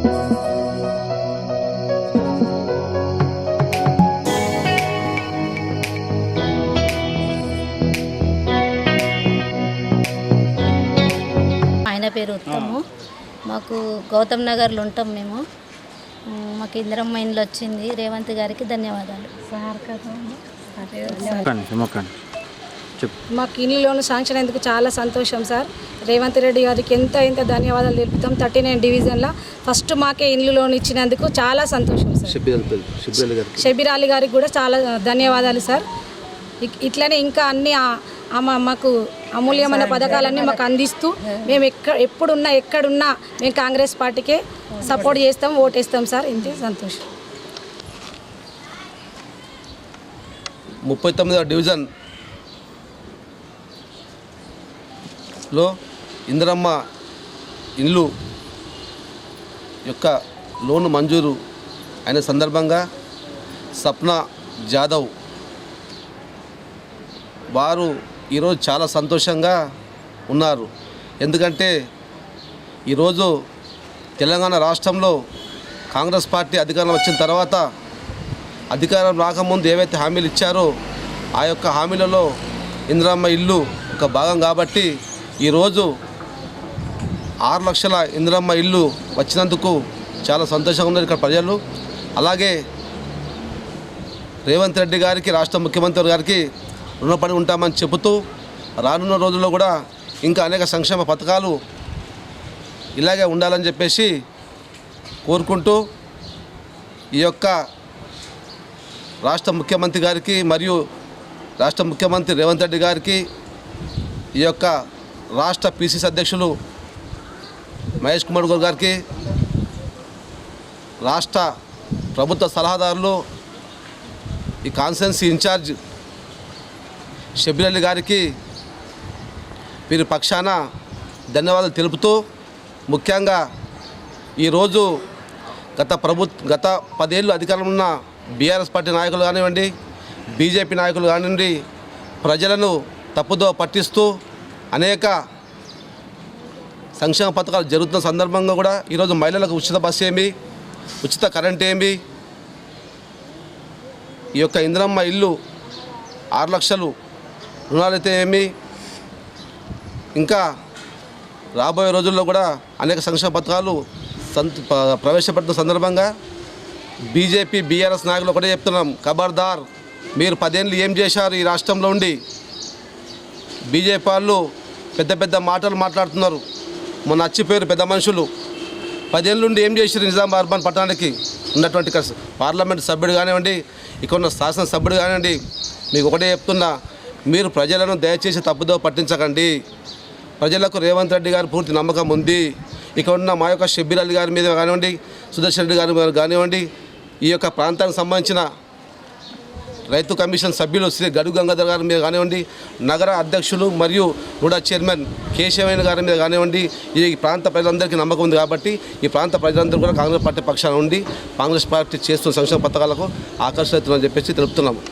ఆయన పేరు ఉత్తము. మాకు గౌతమ్ నగర్లో ఉంటాం మేము. మాకు ఇందిరమ్మ ఇండ్లు వచ్చింది. రేవంత్ గారికి ధన్యవాదాలు. మాకు ఇండ్లలోను శాంక్షన్ అయ్యేందుకు చాలా సంతోషం సార్. రేవంత్ రెడ్డి గారికి ఎంత ధన్యవాదాలు తెలుపుతాం. 39 డివిజన్లో ఫస్ట్ మాకే ఇండ్లు లోన్ ఇచ్చినందుకు చాలా సంతోషం సార్. షబీర్ అలీ గారికి కూడా చాలా ధన్యవాదాలు సార్. ఇట్లనే ఇంకా అన్ని మాకు అమూల్యమైన పథకాలన్నీ మాకు అందిస్తూ మేము ఎప్పుడున్నా ఎక్కడున్నా మేము కాంగ్రెస్ పార్టీకే సపోర్ట్ చేస్తాం, ఓటేస్తాం సార్. ఇంతే సంతోషం. 39వ డివిజన్లో ఇందిరమ్మ ఇల్లు యొక్క లోను మంజూరు అయిన సందర్భంగా సప్నా జాదవ్ వారు ఈరోజు చాలా సంతోషంగా ఉన్నారు. ఎందుకంటే ఈరోజు తెలంగాణ రాష్ట్రంలో కాంగ్రెస్ పార్టీ అధికారం వచ్చిన తర్వాత అధికారం రాకముందు ఏవైతే హామీలు ఇచ్చారో ఆ యొక్క హామీలలో ఇందిరమ్మ ఇల్లు ఒక భాగం కాబట్టి ఈరోజు 6 లక్షల ఇందిరమ్మ ఇల్లు వచ్చినందుకు చాలా సంతోషంగా ఉన్నారు ఇక్కడ ప్రజలు. అలాగే రేవంత్ రెడ్డి గారికి, రాష్ట్ర ముఖ్యమంత్రి గారికి రుణపడి ఉంటామని చెబుతూ రానున్న రోజుల్లో కూడా ఇంకా అనేక సంక్షేమ పథకాలు ఇలాగే ఉండాలని చెప్పేసి కోరుకుంటూ ఈ యొక్క రాష్ట్ర ముఖ్యమంత్రి గారికి మరియు రాష్ట్ర ముఖ్యమంత్రి రేవంత్ రెడ్డి గారికి, ఈ యొక్క రాష్ట్ర పిసిసి అధ్యక్షులు మహేష్ కుమార్ గౌడ్ గారికి, రాష్ట్ర ప్రభుత్వ సలహాదారులు ఈ కాన్స్టిట్యున్సీ ఇన్ఛార్జ్ షబీర్ అలీ గారికి వీరి పక్షాన ధన్యవాదాలు తెలుపుతూ, ముఖ్యంగా ఈరోజు గత 10 ఏళ్ళు అధికారంలో ఉన్న బీఆర్ఎస్ పార్టీ నాయకులు కానివ్వండి, బీజేపీ నాయకులు కానివ్వండి, ప్రజలను తప్పుదో పట్టిస్తూ అనేక సంక్షేమ పథకాలు జరుగుతున్న సందర్భంగా కూడా ఈరోజు మహిళలకు ఉచిత బస్సు ఏమి, ఉచిత కరెంట్ ఏమి, ఈ యొక్క ఇందిరమ్మ ఇల్లు 6 లక్షలు రుణాలైతే ఏమి, ఇంకా రాబోయే రోజుల్లో కూడా అనేక సంక్షేమ పథకాలు ప్రవేశపెట్టిన సందర్భంగా బీజేపీ బీఆర్ఎస్ నాయకులు ఒకటే చెప్తున్నాం, ఖబర్దార్, మీరు 10 ఏళ్ళు ఏం చేశారు ఈ రాష్ట్రంలో ఉండి? బీజేపీ వాళ్ళు పెద్ద మాటలు మాట్లాడుతున్నారు. మొన్న వచ్చిపోయారు పెద్ద మనుషులు. 10 ఏళ్ళ నుండి ఏం చేశారు? నిజామాబాద్ అర్బన్ పట్టణానికి ఉన్నటువంటి పార్లమెంట్ సభ్యుడు కానివ్వండి, ఇక్కడ ఉన్న శాసనసభ్యుడు కానివ్వండి, మీకు ఒకటే చెప్తున్నా, మీరు ప్రజలను దయచేసి తప్పుదో పట్టించకండి. ప్రజలకు రేవంత్ రెడ్డి గారి పూర్తి నమ్మకం ఉంది. ఇక్కడ ఉన్న మా యొక్క షబీర్ అలీ గారి మీద కానివ్వండి, సుదర్శన్ రెడ్డి గారి మీద కానివ్వండి, ఈ యొక్క ప్రాంతానికి సంబంధించిన రైతు కమిషన్ సభ్యులు శ్రీ గడుగు గంగాధర్ గారి మీద కానివ్వండి, నగర అధ్యక్షులు మరియు కూడా చైర్మన్ కేశవయ్య గారి మీద కానివ్వండి, ఈ ప్రాంత ప్రజలందరికీ నమ్మకం ఉంది. కాబట్టి ఈ ప్రాంత ప్రజలందరూ కూడా కాంగ్రెస్ పార్టీ పక్షాన ఉండి కాంగ్రెస్ పార్టీ చేస్తున్న సంక్షేమ పథకాలకు ఆకర్షిస్తున్నారని చెప్పేసి తెలుపుతున్నాము.